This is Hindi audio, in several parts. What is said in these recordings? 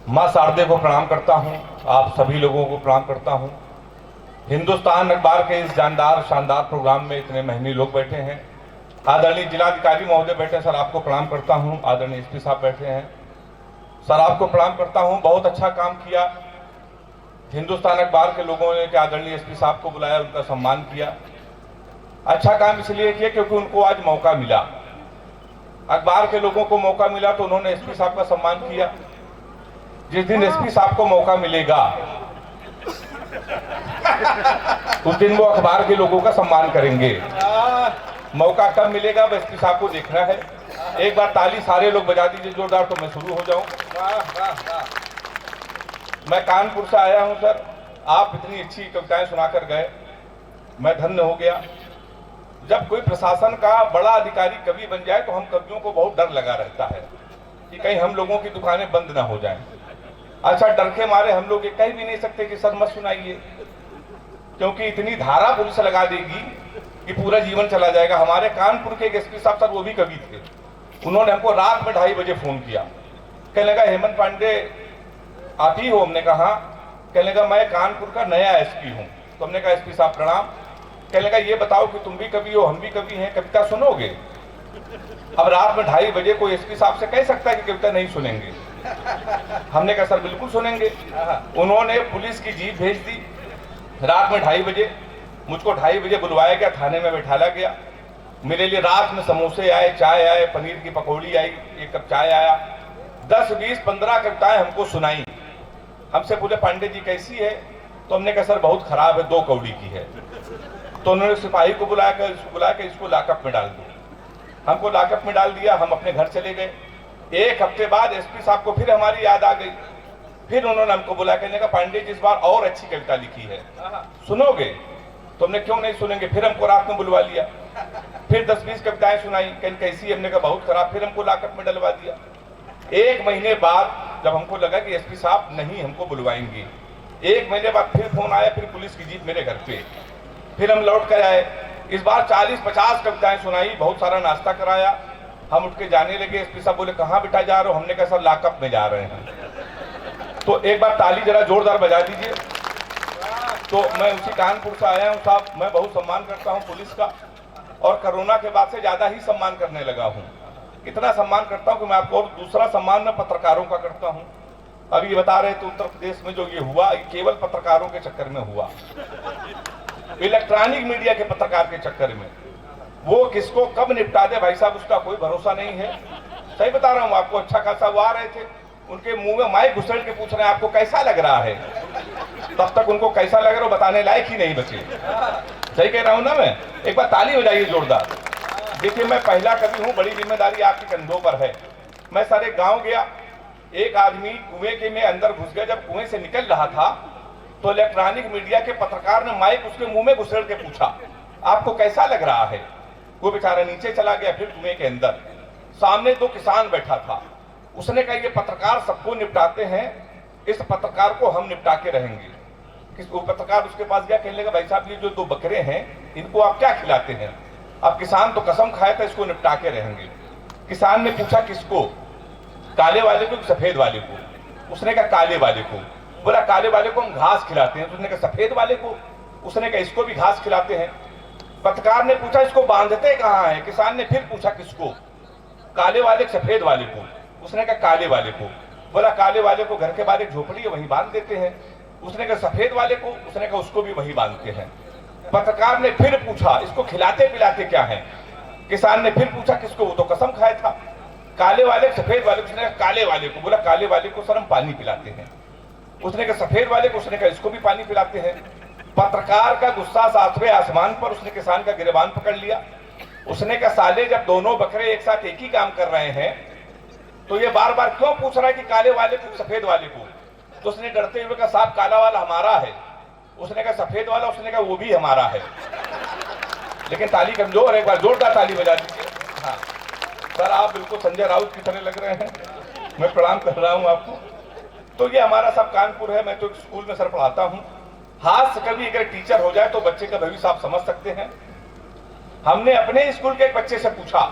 माँ शारदे को प्रणाम करता हूँ, आप सभी लोगों को प्रणाम करता हूँ। हिंदुस्तान अखबार के इस जानदार शानदार प्रोग्राम में इतने महनीय लोग बैठे हैं। आदरणीय जिलाधिकारी महोदय बैठे हैं, सर आपको प्रणाम करता हूँ। आदरणीय एसपी साहब बैठे हैं, सर आपको प्रणाम करता हूँ। बहुत अच्छा काम किया हिंदुस्तान अखबार के लोगों ने कि आदरणीय एसपी साहब को बुलाया, उनका सम्मान किया। अच्छा काम इसलिए किया क्योंकि उनको आज मौका मिला, अखबार के लोगों को मौका मिला तो उन्होंने एसपी साहब का सम्मान किया। जिस दिन एसपी साहब को मौका मिलेगा उस दिन वो अखबार के लोगों का सम्मान करेंगे। मौका कब मिलेगा वो एसपी साहब को देखना है। एक बार ताली सारे लोग बजा दीजिए जोरदार, तो मैं शुरू हो जाऊं। मैं कानपुर से आया हूं सर, आप इतनी अच्छी कविताएं सुनाकर गए, मैं धन्य हो गया। जब कोई प्रशासन का बड़ा अधिकारी कवि बन जाए तो हम कवियों को बहुत डर लगा रहता है कि कहीं हम लोगों की दुकानें बंद ना हो जाएं। अच्छा, डर के मारे हम लोग ये कह भी नहीं सकते कि सर मत सुनाइए, क्योंकि इतनी धारा पुलिस लगा देगी कि पूरा जीवन चला जाएगा। हमारे कानपुर के एक एसपी साहब सर, वो भी कवि थे, उन्होंने हमको रात में 2:30 बजे फोन किया, कहने लगा हेमंत पांडे आप ही हो? हमने कहा। कहने लगा मैं कानपुर का नया एसपी हूँ। तो हमने कहा एसपी साहब प्रणाम। कहने लगा ये बताओ कि तुम भी कवि हो, हम भी कवि हैं, कविता सुनोगे? अब रात में 2:30 बजे कोई एसपी साहब से कह सकता है कि कविता नहीं सुनेंगे? हमने कहा सर बिल्कुल सुनेंगे। उन्होंने पुलिस की जीप भेज दी रात में 2:30 बजे, मुझको 2:30 बजे बुलवाया गया, थाने में बैठाला गया। मेरे लिए रात में समोसे आए, चाय आए, पनीर की पकौड़ी आई, 1 कप चाय आया। 10, 20, 15 कविताएं हमको सुनाई। हमसे पूछे पांडे जी कैसी है? तो हमने कहा सर बहुत खराब है, 2 कौड़ी की है। तो उन्होंने सिपाही को बुला कर इसको लॉकअप में डाल दिया। हमको लॉकअप में डाल दिया, हम अपने घर चले गए। 1 हफ्ते बाद एसपी साहब को फिर हमारी याद आ गई, फिर उन्होंने हमको बुला कहने का पांडे जी इस बार और अच्छी कविता लिखी है, सुनोगे? तो हमने क्यों नहीं सुनेंगे। फिर हमको रात में बुलवा लिया, फिर 10-20 कविताएं सुनाई। कैसी? हमने कहा बहुत खराब। फिर हमको लॉकअप में डलवा दिया। 1 महीने बाद जब हमको लगा कि एसपी साहब नहीं हमको बुलवाएंगे, 1 महीने बाद फिर फोन आया, फिर पुलिस की जीप मेरे घर पे। फिर हम लौट कर आए, इस बार 40-50 कविताएं सुनाई, बहुत सारा नाश्ता कराया। हम उठ के जाने लगे। एसपी साहब बोले कहाँ बेटा जा रहे हो? हमने कहा सर लॉकअप में जा रहे हैं। तो एक बार ताली जरा जोरदार बजा दीजिए। तो मैं उसी कानपुर से आया हूँ साहब, मैं बहुत सम्मान करता हूँ पुलिस का, और कोरोना के बाद से ज्यादा ही सम्मान करने लगा हूँ। इतना सम्मान करता हूँ कि मैं आपको, और दूसरा सम्मान मैं पत्रकारों का करता हूँ। अभी ये बता रहे थे उत्तर प्रदेश में जो ये हुआ, ये केवल पत्रकारों के चक्कर में हुआ, इलेक्ट्रॉनिक मीडिया के पत्रकार के चक्कर में। वो किसको कब निपटा दे भाई साहब, उसका कोई भरोसा नहीं है। सही बता रहा हूँ आपको। अच्छा खासा वो आ रहे थे, उनके मुंह में माइक घुसेड़ के पूछ रहे हैं आपको कैसा लग रहा है, तब तक उनको कैसा लग रहा है बताने लायक ही नहीं बचे। सही कह रहा हूँ ना मैं? एक बार ताली हो जाइए जोरदार। देखिए मैं पहला कवि हूँ, बड़ी जिम्मेदारी आपके कंधों पर है। मैं सारे गांव गया, एक आदमी कुएं के में अंदर घुस गया। जब कुएं से निकल रहा था तो इलेक्ट्रॉनिक मीडिया के पत्रकार ने माइक उसके मुंह में घुसेड़ के पूछा आपको कैसा लग रहा है? वो बेचारा नीचे चला गया। फिर कुएं के अंदर सामने 2 किसान बैठा था। उसने कहा ये पत्रकार सबको निपटाते हैं, इस पत्रकार को हम निपटा के रहेंगे। वो पत्रकार उसके पास गया, कहने लगा भाई साहब ये जो 2 बकरे हैं इनको आप क्या खिलाते हैं? अब किसान तो कसम खाया था इसको निपटा के रहेंगे। किसान ने पूछा किसको? काले वाले को, सफेद वाले को? उसने कहा काले वाले को। बोला काले वाले को हम घास खिलाते हैं। तो उसने कहा सफेद वाले को? उसने कहा इसको भी घास खिलाते हैं। पत्रकार ने पूछा इसको बांधते कहाँ है? किसान ने फिर पूछा किसको? काले वाले, सफेद वाले को? उसने कहा काले वाले को। बोला काले वाले को घर के बाहर एक झोपड़ी है वहीं बांध देते हैं। उसने कहा सफेद वाले को? उसने कहा उसको भी वहीं बांधते हैं। पत्रकार ने फिर पूछा इसको खिलाते पिलाते क्या है? किसान ने फिर पूछा किसको? वो तो कसम खाया था। काले वाले, सफेद वाले? उसने कहा काले वाले को। बोला काले वाले को सर हम पानी पिलाते हैं। उसने कहा सफेद वाले को? उसने कहा इसको भी पानी पिलाते हैं। पत्रकार का गुस्सा 7वें आसमान पर। उसने किसान का गिरबान पकड़ लिया। उसने कहा साले जब दोनों बकरे एक साथ एक ही काम कर रहे हैं तो ये बार बार क्यों पूछ रहा है कि काले वाले को, सफेद वाले को? तो उसने डरते हुए कहा साहब काला वाला हमारा है। उसने कहा सफेद वाला? उसने कहा वो भी हमारा है। लेकिन ताली कमजोर है, एक बार जोरदार ताली बजा दीजिए। हाँ सर आप बिल्कुल संजय राउत की तरह लग रहे हैं, मैं प्रणाम कर रहा हूँ आपको। तो ये हमारा सब कानपुर है। मैं तो स्कूल में सर पढ़ाता हूँ। हाथ से कभी अगर टीचर हो जाए तो बच्चे का भविष्य आप समझ सकते हैं। हमने अपने स्कूल के एक बच्चे से पूछा,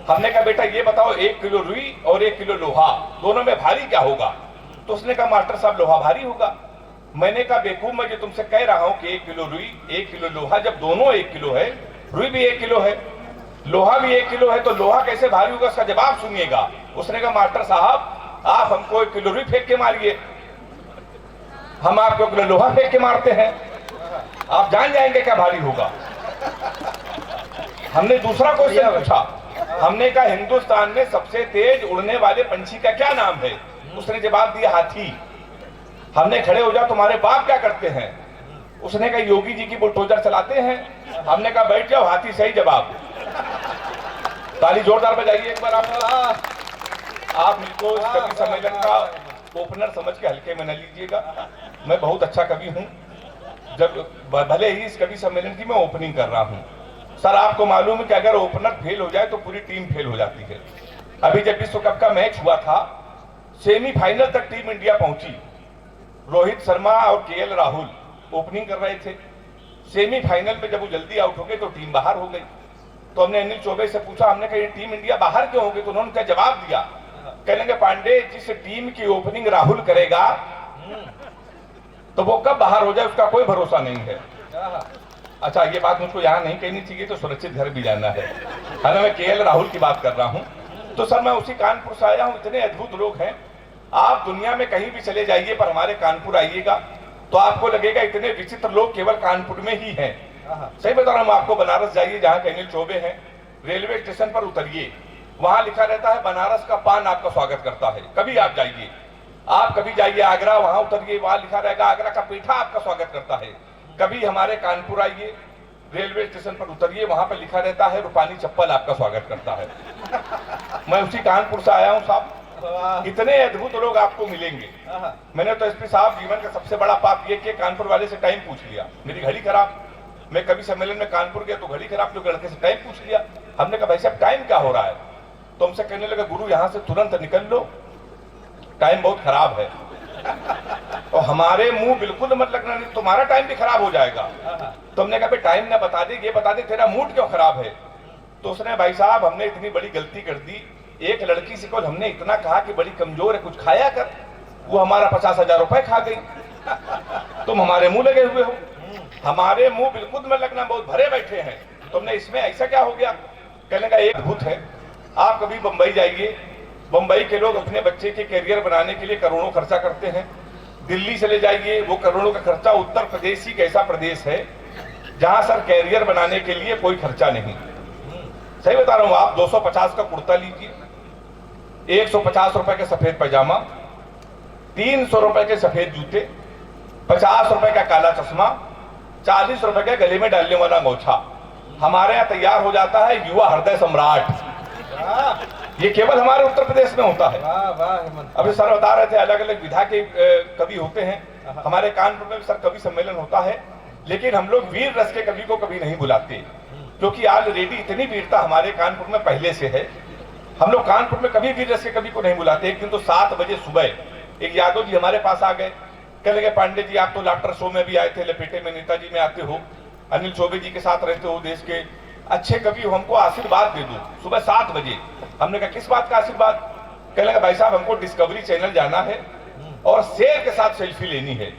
हमने कहा बेटा ये बताओ 1 किलो रुई और 1 किलो लोहा दोनों में भारी क्या होगा? तो उसने कहा मास्टर साहब लोहा भारी होगा। मैंने कहा बेवकूफ, मैं जो तुमसे कह रहा हूं कि 1 किलो रुई 1 किलो लोहा, जब दोनों 1 किलो है, रुई भी 1 किलो है, लोहा भी 1 किलो है, तो लोहा कैसे भारी होगा, उसका जवाब सुनिएगा। उसने कहा मास्टर साहब आप हमको 1 किलो रुई फेंक के मारिए, हम आपको 1 किलो लोहा फेंक के मारते हैं, आप जान जाएंगे क्या भारी होगा। हमने दूसरा क्वेश्चन पूछा, हमने कहा हिंदुस्तान में सबसे तेज उड़ने वाले पंछी का क्या नाम है। उसने जवाब दिया हाथी। हमने खड़े हो जाओ तुम्हारे बाप क्या करते हैं। उसने कहा योगी जी की बुलडोजर चलाते हैं। हमने कहा बैठ जाओ, हाथी सही जवाब। ताली जोरदार बजाइए एक बार आप मुझको इस कवि सम्मेलन का ओपनर समझ के हल्के में न लीजिएगा, मैं बहुत अच्छा कवि हूं, जब भले ही इस कवि सम्मेलन की मैं ओपनिंग कर रहा हूं। सर आपको मालूम है कि अगर ओपनर फेल हो जाए तो पूरी टीम फेल हो जाती है। अभी जब विश्व कप का मैच हुआ था, सेमीफाइनल तक टीम इंडिया पहुंची, रोहित शर्मा और केएल राहुल ओपनिंग कर रहे थे। सेमीफाइनल में जब वो जल्दी आउट हो गए तो टीम बाहर हो गई। तो हमने अनिल चौबे से पूछा, हमने कहा ये टीम इंडिया बाहर क्यों हो गई, तो उन्होंने क्या जवाब दिया, कहने लगे पांडे जिस टीम की ओपनिंग राहुल करेगा तो वो कब बाहर हो जाए उसका कोई भरोसा नहीं है। अच्छा ये बात मुझको यहाँ नहीं कहनी चाहिए, तो सुरक्षित घर भी जाना है। हालांकि मैं केएल राहुल की बात कर रहा हूँ। तो सर मैं उसी कानपुर से आया हूँ, इतने अद्भुत लोग हैं। आप दुनिया में कहीं भी चले जाइए पर हमारे कानपुर आइएगा तो आपको लगेगा इतने विचित्र लोग केवल कानपुर में ही हैं। सही बता रहा हूँ आपको, बनारस जाइए जहाँ अनिल चौबे हैं, रेलवे स्टेशन पर उतरिए, वहां लिखा रहता है बनारस का पान आपका स्वागत करता है। कभी आप जाइए, आप कभी जाइए आगरा, वहां उतरिए, वहां लिखा रहेगा आगरा का पेठा आपका स्वागत करता है। कभी हमारे कानपुर आइए, रेलवे स्टेशन पर उतरिए, वहां पर लिखा रहता है रूपानी चप्पल आपका स्वागत करता है। मैं उसी कानपुर से आया हूं साहब, इतने अद्भुत लोग आपको मिलेंगे। मैंने तो एसपी साहब जीवन का सबसे बड़ा पाप ये कि कानपुर वाले से टाइम पूछ लिया, मेरी घड़ी खराब। मैं कभी सम्मेलन में कानपुर गया तो घड़ी खराब, जो लड़के से टाइम पूछ लिया। हमने कहा भाई साहब टाइम क्या हो रहा है, तो हमसे कहने लगा गुरु यहां से तुरंत निकल लो, टाइम बहुत खराब है। और हमारे मुंह बिल्कुल मत लगना, नहीं तुम्हारा टाइम भी खराब हो जाएगा। तो हमने कहा भाई टाइम ना बता दे, ये बता दे तेरा मूड क्यों खराब है। तो उसने भाई साहब हमने इतनी बड़ी गलती कर दी, एक लड़की से केवल हमने इतना कहा कि बड़ी कमजोर है कुछ खाया कर, वो हमारा 50,000 रुपए खा गई। तुम हमारे मुंह लगे हुए हो, हमारे मुंह बिल्कुल मत लगना, बहुत भरे बैठे हैं। तुमने इसमें ऐसा क्या हो गया। कहने का एक भूत है, आप कभी बंबई जाइए, बंबई के लोग अपने बच्चे के करियर बनाने के लिए करोड़ों खर्चा करते हैं। दिल्ली चले जाइए, वो करोड़ों का खर्चा। उत्तर प्रदेश ही एक ऐसा प्रदेश है जहां सर कैरियर बनाने के लिए कोई खर्चा नहीं। सही बता रहा हूं, आप 250 का कुर्ता लीजिए, 150 रुपए के सफेद पैजामा, 300 रुपए के सफेद जूते, 50 रुपए का काला चश्मा, 40 रुपए का गले में डालने वाला अंगोछा, हमारे यहाँ तैयार हो जाता है युवा हृदय सम्राट। ये केवल हमारे उत्तर प्रदेश में होता है। अभी सर बता रहे थे अलग अलग विधा के कवि होते हैं, हमारे कानपुर में भी सर कवि सम्मेलन होता है, लेकिन हम लोग वीर रस के कवि को कभी नहीं बुलाते, क्योंकि ऑलरेडी इतनी वीरता हमारे कानपुर में पहले से है। हम लोग कानपुर में कभी वीर रस के कवि को नहीं बुलाते। एक दिन तो 7 बजे सुबह एक यादव जी हमारे पास आ गए, कहने लगे पांडे जी आप तो लाफ्टर शो में भी आए थे, लपेटे में नेताजी में आते हो, अनिल चौबे जी के साथ रहते हो, देश के अच्छे कवि हो, हमको आशीर्वाद दे दो। सुबह 7 बजे। हमने कहा किस बात का आशीर्वाद। कहने लगा भाई साहब हमको डिस्कवरी चैनल जाना है और शेर के साथ सेल्फी लेनी है।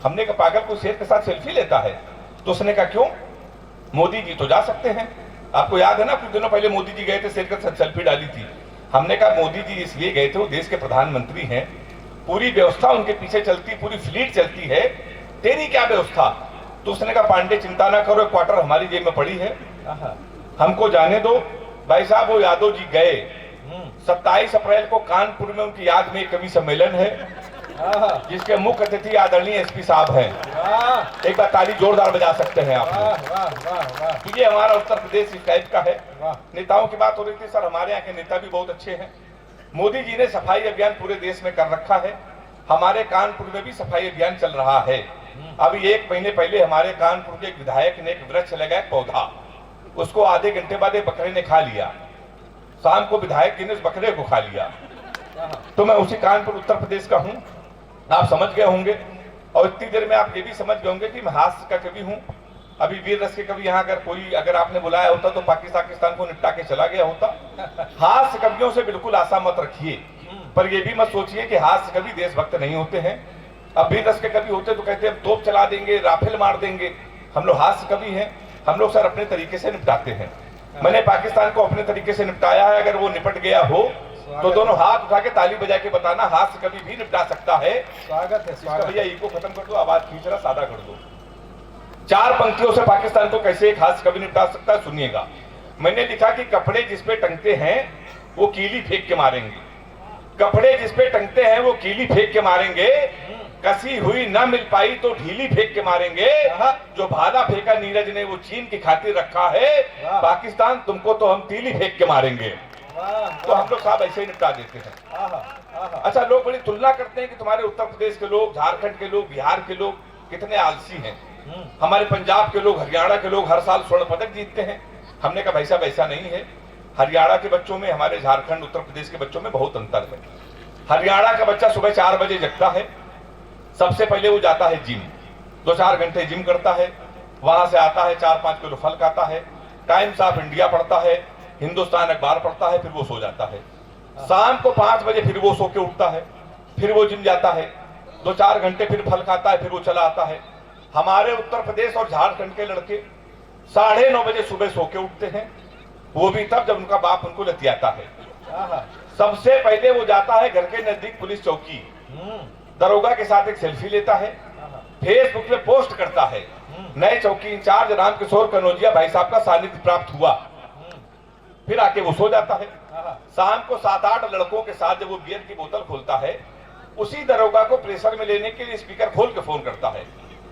हमने कहा पागल को शेर के साथ सेल्फी लेता है। तो उसने कहा क्यों, मोदी जी तो जा सकते हैं। आपको याद है ना कुछ दिनों पहले मोदी जी गए थे, शेर के साथ सेल्फी डाली थी। हमने कहा मोदी जी इसलिए गए थे, वो देश के प्रधानमंत्री हैं, पूरी व्यवस्था उनके पीछे चलती, पूरी फ्लीट चलती है, तेरी क्या व्यवस्था। तो उसने कहा पांडे चिंता ना करो, क्वार्टर हमारी जेब में पड़ी है, हमको जाने दो। भाई साहब वो यादव जी गए, 27 अप्रैल को कानपुर में उनकी याद में एक कवि सम्मेलन है जिसके मुख्य अतिथि आदरणीय एसपी साहब हैं। एक बार ताली जोरदार बजा सकते हैं आप। तो ये हमारा उत्तर प्रदेश इस टाइप का है। नेताओं की बात हो रही थी, सर हमारे यहाँ के नेता भी बहुत अच्छे हैं। मोदी जी ने सफाई अभियान पूरे देश में कर रखा है, हमारे कानपुर में भी सफाई अभियान चल रहा है। अभी 1 महीने पहले हमारे कानपुर के एक विधायक ने एक वृक्ष लगाया, पौधा, उसको आधे घंटे बाद एक बकरे ने खा लिया। शाम को विधायक जी ने उस बकरे को खा लिया। तो मैं उसी कानपुर उत्तर प्रदेश का हूं, आप समझ गए होंगे। और इतनी देर में आप ये भी समझ गए होंगे कि मैं हास्य का कवि हूं। अभी वीर रस के कवि यहाँ अगर आपने बुलाया होता तो पाकिस्तान को निपटा के चला गया होता। हास्य कवियों से बिल्कुल आशा मत रखिए, पर ये भी मत सोचिए कि हाथ से कभी देशभक्त नहीं होते हैं। अब भी दस के कभी होते तो कहते हैं तोप चला देंगे, राफेल मार देंगे। हम लोग हाथ से कभी हैं, हम लोग सर अपने तरीके से निपटाते हैं। मैंने पाकिस्तान को अपने तरीके से निपटाया है। अगर वो निपट गया हो तो दोनों हाथ उठा के ताली बजा के बताना हाथ से कभी भी निपटा सकता है। स्वागत है, स्वागत। भैया ईको खत्म कर दो, आवाज खींच रहा, सादा कर दो। 4 पंक्तियों से पाकिस्तान को कैसे एक हाथ से कभी निपटा सकता है, सुनिएगा। मैंने लिखा कि कपड़े जिसपे टंगते हैं वो कीली फेंक के मारेंगे। कपड़े जिसपे टंगते हैं वो कीली फेंक के मारेंगे। कसी हुई न मिल पाई तो ढीली फेंक के मारेंगे। जो भाला फेंका नीरज ने वो चीन की खातिर रखा है। पाकिस्तान तुमको तो हम तीली फेंक के मारेंगे। तो हम लोग साहब ऐसे ही निपटा देते हैं। अच्छा, लोग बड़ी तुलना करते हैं कि तुम्हारे उत्तर प्रदेश के लोग, झारखंड के लोग, बिहार के लोग कितने आलसी हैं। हमारे पंजाब के लोग, हरियाणा के लोग हर साल स्वर्ण पदक जीतते हैं। हमने कहा वैसा वैसा नहीं है। हरियाणा के बच्चों में, हमारे झारखंड उत्तर प्रदेश के बच्चों में बहुत अंतर है। हरियाणा का बच्चा सुबह 4 बजे जगता है। सबसे पहले वो जाता है जिम, 2-4 घंटे जिम करता है। वहां से आता है, 4-5 किलो फल खाता है, टाइम्स ऑफ इंडिया पढ़ता है, हिंदुस्तान अखबार पढ़ता है, फिर वो सो जाता है। शाम को 5 बजे फिर वो सो के उठता है, फिर वो जिम जाता है, 2-4 घंटे फिर फल खाता है, फिर वो चला आता है। हमारे उत्तर प्रदेश और झारखंड के लड़के 9:30 बजे सुबह सो के उठते हैं, वो भी तब जब उनका बाप उनको लतियाता है। सबसे पहले वो जाता है घर के नजदीक पुलिस चौकी, दरोगा के साथ एक सेल्फी लेता है, फेसबुक पे पोस्ट करता है, नए चौकी इंचार्ज रामकिशोर कनौजिया भाई साहब का सानिध्य प्राप्त हुआ। फिर आके वो सो जाता है। शाम को 7-8 लड़कों के साथ जब वो बियर की बोतल खोलता है, उसी दरोगा को प्रेशर में लेने के लिए स्पीकर खोल के फोन करता है,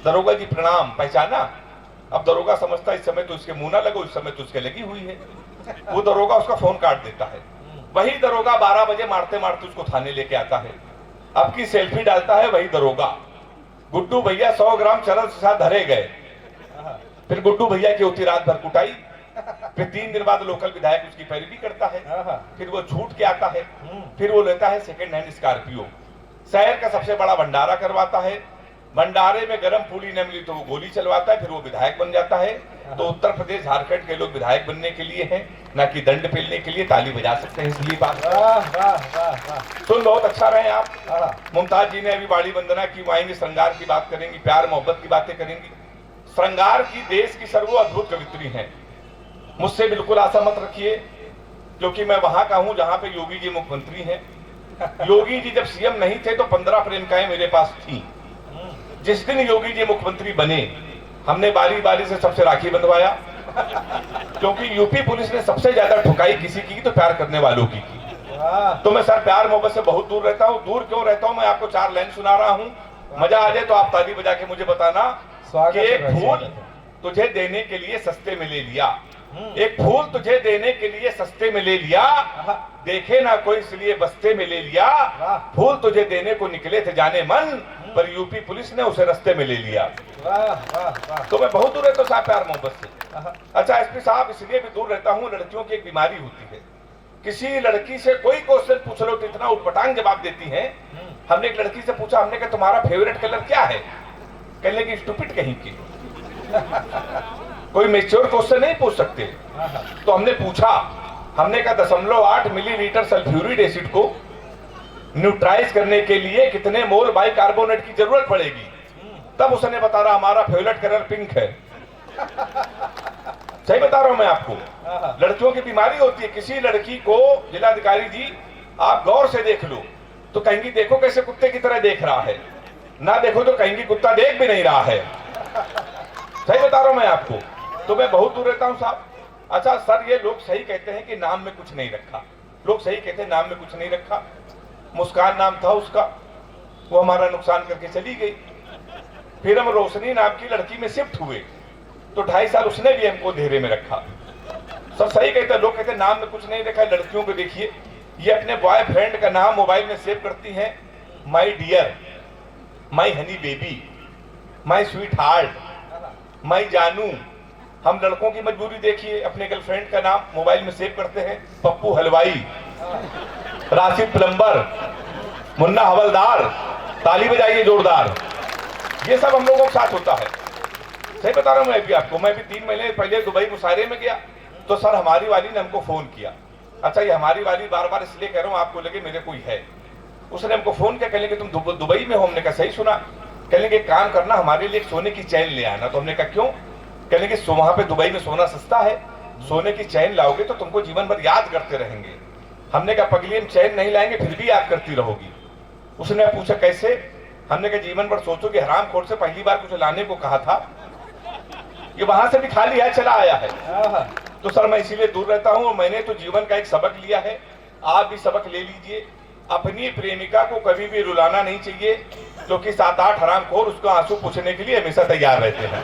दरोगा जी प्रणाम, पहचाना? अब दरोगा समझता है इस समय तो इसके मुंह ना लगो, इस समय तो उसके लगी हुई है। वो दरोगा उसका फोन काट देता है। वही दरोगा 12 बजे मारते मारते उसको थाने लेके आता है। अब की सेल्फी डालता है वही दरोगा। गुड्डू भैया 100 ग्राम चरस के साथ धरे गए। फिर गुड्डू भैया की होती रात भर कुटाई। फिर 3 दिन बाद लोकल विधायक उसकी पैरवी करता है। फिर वो छूट के आता है। फिर वो लेता है सेकेंड हैंड स्कॉर्पियो, शहर का सबसे बड़ा भंडारा करवाता है। भंडारे में गरम पूरी न मिली तो वो गोली चलवाता है, फिर वो विधायक बन जाता है। तो उत्तर प्रदेश झारखंड के लोग विधायक बनने के लिए हैं, ना कि दंड पेलने के लिए। ताली बजा सकते हैं इसलिए बात। सुन बहुत अच्छा रहे आप। मुमताज जी ने अभी बाड़ी वंदना की, आएंगे श्रृंगार की बात करेंगी, प्यार मोहब्बत की बातें करेंगी। श्रृंगार की देश की सर्वो अद्भुत कवित्री है। मुझसे बिल्कुल आशा मत रखिए, क्योंकि मैं वहां का हूं जहां पे योगी जी मुख्यमंत्री हैं। योगी जी जब सीएम नहीं थे तो 15 प्रेमिकाएं मेरे पास थी। जिस दिन योगी जी मुख्यमंत्री बने, हमने बारी बारी से सबसे राखी बंधवाया, क्योंकि यूपी पुलिस ने सबसे ज्यादा ठुकाई किसी की तो प्यार करने वालों की। तो मैं सर प्यार मोहब्बत से बहुत दूर रहता हूँ। दूर क्यों रहता हूँ, मैं आपको 4 लाइन सुना रहा हूँ। मजा आ जाए तो आप ताली बजा के मुझे बताना कि एक फूल तुझे देने के लिए सस्ते में ले लिया, एक फूल तुझे देने के लिए सस्ते में ले लिया, देखे ना कोई इसलिए बस्ते में ले लिया। फूल तुझे देने को निकले थे जाने मन, पर यूपी पुलिस ने उसे रास्ते में ले लिया। तो मैं बहुत दूर रहता हूँ साहब प्यार मोहब्बत से। अच्छा एसपी साहब, इसलिए भी दूर रहता हूँ, लड़कियों की एक बीमारी होती है। किसी लड़की से कोई क्वेश्चन पूछ लो तो इतना उटपटांग जवाब देती है। हमने एक लड़की से पूछा, हमने कहा तुम्हारा फेवरेट कलर क्या है? कहने लगी स्टूपिड कहीं की। कोई मेच्योर क्वेश्चन नहीं पूछ सकते। तो हमने पूछा, हमने कहा 0.8 मिलीलीटर सल्फ्यूरिक एसिड को न्यूट्राइज करने के लिए कितने मोल बाइकार्बोनेट की जरूरत पड़ेगी? तब उसने बता रहा हमारा फेवरेट कलर पिंक है। सही बता रहा हूं मैं आपको। लड़कियों की बीमारी होती है। किसी लड़की को जिलाधिकारी जी आप गौर से देख लो तो कहेंगी देखो कैसे कुत्ते की तरह देख रहा है, ना देखो तो कहेंगी कुत्ता देख भी नहीं रहा है। सही बता रहा हूं मैं आपको। तो मैं बहुत दूर रहता हूं साहब। अच्छा सर, ये लोग सही कहते हैं कि नाम में कुछ नहीं रखा। लोग सही कहते हैं नाम में कुछ नहीं रखा। मुस्कान नाम था उसका, वो हमारा नुकसान करके चली गई। फिर हम रोशनी नाम की लड़की में शिफ्ट हुए तो 2.5 साल उसने भी हमको घेरे में रखा। सब सही कहते हैं। लोग कहते हैं नाम में कुछ नहीं रखा। लड़कियों को देखिए, ये अपने बॉयफ्रेंड का नाम मोबाइल में सेव करती हैं, my dear, my honey baby, my sweet heart, my जानू। हम लड़कों की मजबूरी देखिए, अपने गर्लफ्रेंड का नाम मोबाइल में सेव करते हैं, पप्पू हलवाई, राशिद प्लम्बर, मुन्ना हवलदार। ताली बजाइए जोरदार। ये सब हम लोगों के साथ होता है। सही बता रहा हूं मैं भी आपको। मैं भी 3 महीने पहले दुबई मुशायरे में गया तो सर हमारी वाली ने हमको फोन किया। अच्छा ये हमारी वाली बार बार इसलिए कह रहा हूं आपको लगे मेरे कोई है। उसने हमको फोन किया, कहने कि तुम दुबई में हो। हमने कहा सही सुना। कहने कि काम करना, हमारे लिए एक सोने की चैन ले आना। तो हमने कहा क्यों? कहने कि वहां पे दुबई में सोना सस्ता है, सोने की चैन लाओगे तो तुमको जीवन भर याद करते रहेंगे। हमने कहा पगली हम चैन नहीं लाएंगे फिर भी याद करती रहोगी। उसने पूछा कैसे? हमने कहा जीवन भर सोचोगे हरामखोर से पहली बार कुछ लाने को कहा था, ये वहां से भी खाली हाथ चला आया है। तो सर मैं इसीलिए दूर रहता हूं और मैंने तो जीवन का एक सबक लिया है, आप भी सबक ले लीजिए। अपनी प्रेमिका को कभी भी रुलाना नहीं चाहिए, क्योंकि 7-8 हरामखोर उसको आंसू पूछने के लिए हमेशा तैयार रहते हैं।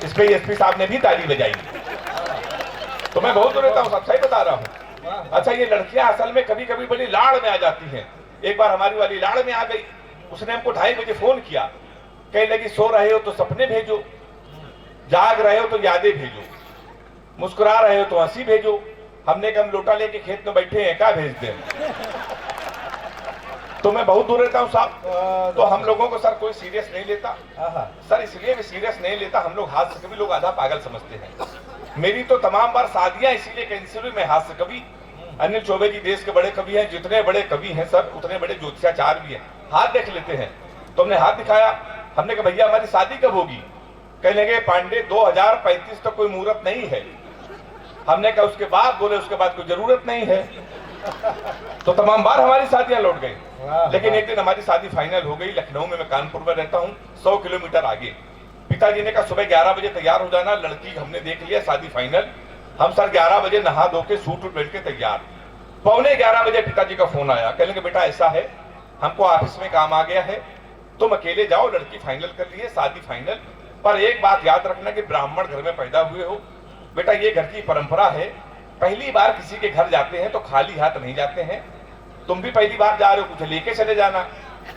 इस पे एसपी साहब ने भी ताली बजाई। तो मैं बहुत दूर रहता हूँ, सच्चाई बता रहा हूँ। अच्छा, ये लड़कियां असल में कभी कभी बड़ी लाड़ में आ जाती हैं। एक बार हमारी वाली लाड़ में आ गई, उसने हमको 2:30 बजे फोन किया, कहने लगी सो रहे हो तो सपने भेजो, जाग रहे हो तो यादें भेजो, मुस्कुरा रहे हो तो हंसी भेजो। हमने कहा हम लोटा लेके खेत में बैठे हैं, क्या भेज दें? तो मैं बहुत दूर रहता हूँ साहब। तो हम लोगों को सर कोई सीरियस नहीं लेता सर, इसलिए भी सीरियस नहीं लेता, हम लोग हाथ से कभी लोग आधा पागल समझते हैं। मेरी तो तमाम बार शादियां इसीलिए कैंसिल हुई, मैं हाथ से कभी। अनिल चौबे जी देश के बड़े कवि हैं, जितने बड़े कवि हैं सर उतने बड़े ज्योतिषाचार्य भी हैं, हाथ देख लेते हैं। तो हमने हाथ दिखाया, हमने कहा भैया हमारी शादी कब होगी? कहने लगे पांडे 2035 तक कोई मुहूर्त नहीं है। हमने कहा उसके बाद? बोले उसके बाद कोई जरूरत नहीं है। तो तमाम बार हमारी शादियां लौट गई, लेकिन एक दिन हमारी शादी फाइनल हो गई। लखनऊ में, मैं कानपुर में रहता हूँ, 100 किलोमीटर आगे। पिताजी ने कहा सुबह 11 बजे तैयार हो जाना, लड़की हमने देख लिया, शादी फाइनल। हम सर 11 बजे नहा धो के सूट पहन के तैयार। 11:15 बजे पिताजी का फोन आया, कहने लगे बेटा ऐसा है, हमको ऑफिस में काम आ गया है, तुम अकेले जाओ, लड़की फाइनल कर ली है, शादी फाइनल, पर एक बात याद रखना कि ब्राह्मण घर में पैदा हुए हो बेटा, ये घर की परंपरा है, पहली बार किसी के घर जाते हैं तो खाली हाथ नहीं जाते हैं, तुम भी पहली बार जा रहे हो, कुछ लेके चले जाना।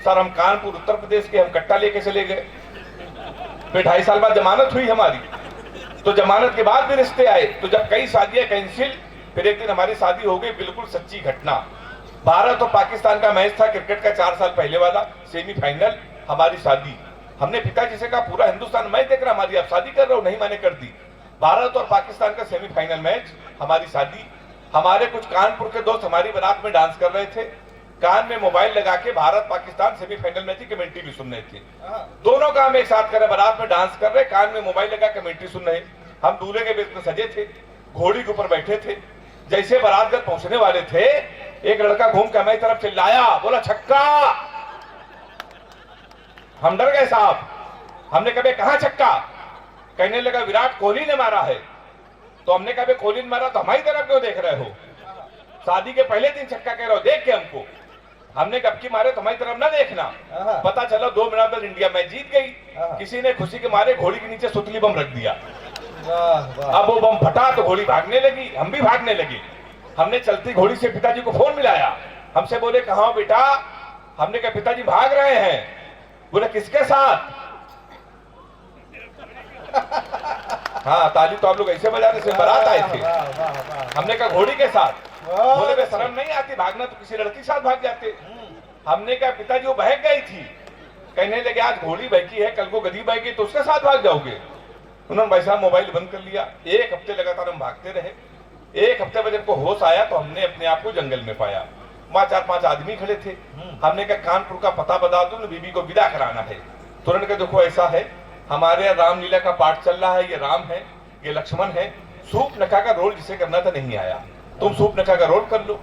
सर हम कानपुर उत्तर प्रदेश के, हम कट्टा लेके चले गए। फिर 2.5 साल बाद जमानत हुई हमारी, तो जमानत के बाद भी रिश्ते आए। तो जब कई शादियां कैंसिल, फिर एक दिन हमारी शादी हो गई, बिल्कुल सच्ची घटना। भारत और पाकिस्तान का मैच था क्रिकेट का, 4 साल पहले वाला, सेमीफाइनल, हमारी शादी। हमने पिताजी से कहा पूरा हिंदुस्तान मैच देख रहा, हमारी आप शादी कर रहे हो? नहीं, मैंने कर दी। भारत और पाकिस्तान का सेमीफाइनल मैच, हमारी शादी। हमारे कुछ कानपुर के दोस्त हमारी बारात में डांस कर रहे थे, कान में मोबाइल लगा के भारत पाकिस्तान सेमीफाइनल मैच की कमेंट्री भी सुन रहे थे। दोनों काम एक साथ कर रहे, बारात में डांस कर रहे, कान में मोबाइल लगा कमेंट्री सुन रहे। हम दूल्हे के बेस में सजे थे, घोड़ी के ऊपर बैठे थे। जैसे बारात घर पहुंचने वाले थे, एक लड़का घूम के हमारी तरफ चिल्लाया, बोला छक्का। हम डर गए साहब। हमने कहा कहां छक्का? कहने लगा विराट कोहली ने मारा है। तो हमने कहा कोहली ने मारा तो हमारी तरफ क्यों देख रहे हो? शादी के पहले दिन छक्का कह रहे हो, देख के हमको। हमने कब की मारे तो हमारी तरफ ना देखना। पता चला 2 मिनट बाद इंडिया मैच जीत गई। किसी ने खुशी के मारे घोड़ी के नीचे सुतली बम रख दिया। अब वो बम फटा तो घोड़ी भागने लगी, हम भी भागने लगे। हमने चलती घोड़ी से पिताजी को फोन मिलाया, हमसे बोले कहाँ हो बेटा? हमने कहा पिताजी भाग रहे हैं। बोले किसके साथ? हाँ, ताली तो आप लोग ऐसे बजाने से, बारात आए थे। हमने कहा घोड़ी के साथ। बोले वे शर्म नहीं आती, भागना तो किसी लड़की के साथ भाग जाते। हमने कहा पिताजी वो बहक गई थी। कहने लगे आज घोड़ी बहकी है, कल को गधी बहकी तो उसके साथ भाग जाओगे। उन्होंने भाई साहब मोबाइल बंद कर लिया। 1 हफ्ते लगातार हम भागते रहे। 1 हफ्ते बाद हमको होश आया तो हमने अपने आप को जंगल में पाया। वहां 4-5 आदमी खड़े थे। हमने कहा कानपुर का पता बता दो, बीबी को विदा कराना है। तुरंत कहा देखो ऐसा है, हमारे यहाँ रामलीला का पाठ चल रहा है, ये राम है, ये लक्ष्मण है, सूर्पनखा का रोल जिसे करना था नहीं आया, तुम सूर्पनखा का रोल कर लो।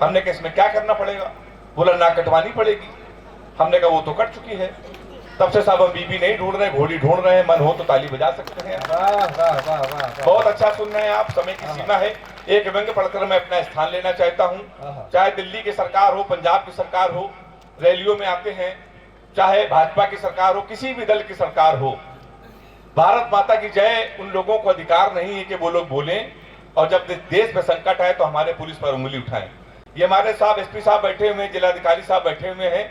हमने कहा इसमें क्या करना पड़ेगा? बोला नाक कटवानी पड़ेगी। हमने कहा वो तो कट चुकी है। तब से साहब हम बीबी नहीं ढूंढ रहे, घोड़ी ढूंढ रहे हैं। मन हो तो ताली बजा सकते हैं। बहुत अच्छा सुन रहे हैं आप, समय की सीमा है। एक व्यंग्य पढ़कर मैं अपना स्थान लेना चाहता हूँ। चाहे दिल्ली की सरकार हो, पंजाब की सरकार हो, रैलियों में आते हैं, चाहे भाजपा की सरकार हो, किसी भी दल की सरकार हो, भारत माता की जय, उन लोगों को अधिकार नहीं है कि वो लोग बोलें, और जब देश में संकट आए तो हमारे पुलिस पर उंगली उठाएं। ये हमारे साहब एसपी साहब बैठे हुए हैं, जिलाधिकारी साहब बैठे हुए हैं।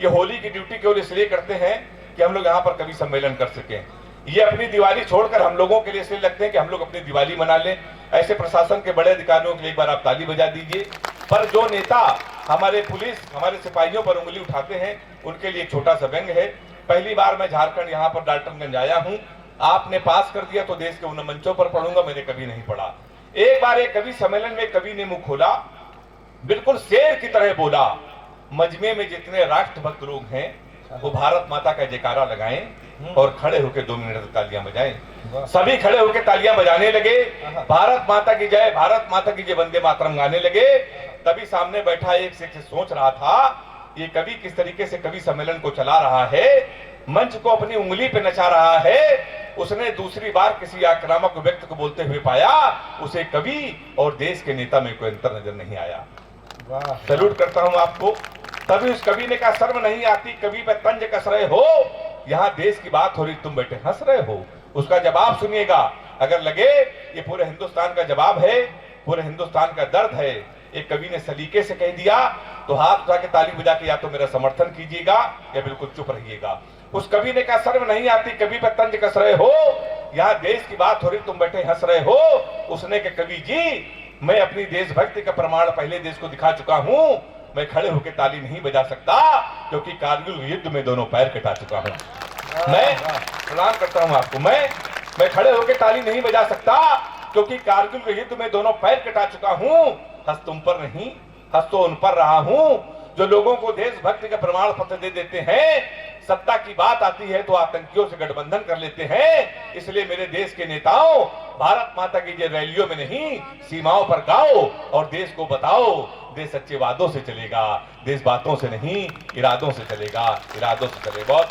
ये होली की ड्यूटी केवल इसलिए करते हैं कि हम लोग यहाँ पर कभी सम्मेलन कर सकें। ये अपनी दिवाली छोड़कर हम लोगों के लिए इसलिए लगते हैं कि हम लोग अपनी दिवाली मना लें। ऐसे प्रशासन के बड़े अधिकारियों के लिए एक बार आप ताली बजा दीजिए। पर जो नेता हमारे पुलिस, हमारे सिपाहियों पर उंगली उठाते हैं, उनके लिए एक छोटा सा व्यंग है। पहली बार मैं झारखंड यहाँ पर डाल्टनगंज आया हूँ, आपने पास कर दिया तो देश के उन मंचों पर पढ़ूंगा, मैंने कभी नहीं पढ़ा। एक बार एक कवि सम्मेलन में कवि ने मुंह खोला, बिल्कुल शेर की तरह बोला, मजमे में जितने राष्ट्रभक्त लोग हैं वो भारत माता का जयकारा लगाएं और खड़े होकर 2 मिनट तक तालियां बजाएं। सभी खड़े होकर तालियां बजाने लगे, भारत माता की जय, भारत माता की जय, वंदे मातरम गाने लगे। तभी सामने बैठा एक शिक्षक सोच रहा था ये कवि किस तरीके से कवि सम्मेलन को चला रहा है, मंच को अपनी उंगली पे नचा रहा है। उसने दूसरी बार किसी आक्रामक व्यक्ति को बोलते हुए पाया, उसे कवि और देश के नेता में कोई अंतर नजर नहीं आया। सैल्यूट करता हूं आपको। तभी उस कवि ने कहा शर्म नहीं आती, कवि पे तंज कस रहे हो, यहाँ देश की बात हो रही, तुम बैठे हंस रहे हो। उसका जवाब सुनिएगा, अगर लगे ये पूरे हिंदुस्तान का जवाब है, पूरे हिंदुस्तान का दर्द है, एक कवि ने सलीके से कह दिया तो हाथ उठा के ताली बजा के या तो मेरा समर्थन कीजिएगा या बिल्कुल चुप रहिएगा। उस कवि ने कहा शर्म नहीं आती, कवि पे तंज कस रहे हो, यहाँ देश की बात हो रही, तुम बैठे हंस रहे हो। उसने कहा कवि जी, मैं अपनी देशभक्ति का प्रमाण पहले देश को दिखा चुका हूं, मैं खड़े होकर ताली नहीं बजा सकता क्योंकि कारगिल युद्ध में दोनों पैर कटा चुका हूं। मैं प्रणाम करता हूं आपको, मैं खड़े होकर ताली नहीं बजा सकता क्योंकि कारगिल के युद्ध में दोनों पैर कटा चुका हूं। हंस तुम पर नहीं, हंस तो उन पर रहा हूं जो लोगों को देशभक्ति का प्रमाण पत्र दे देते हैं। सत्ता की बात आती है तो आतंकियों से गठबंधन कर लेते हैं। इसलिए मेरे देश के नेताओं, भारत माता की जय रैलियों में नहीं, सीमाओं पर गाओ और देश को बताओ, देश सच्चे वादों से चलेगा, देश बातों से नहीं इरादों से चलेगा, इरादों से चलेगा। बहुत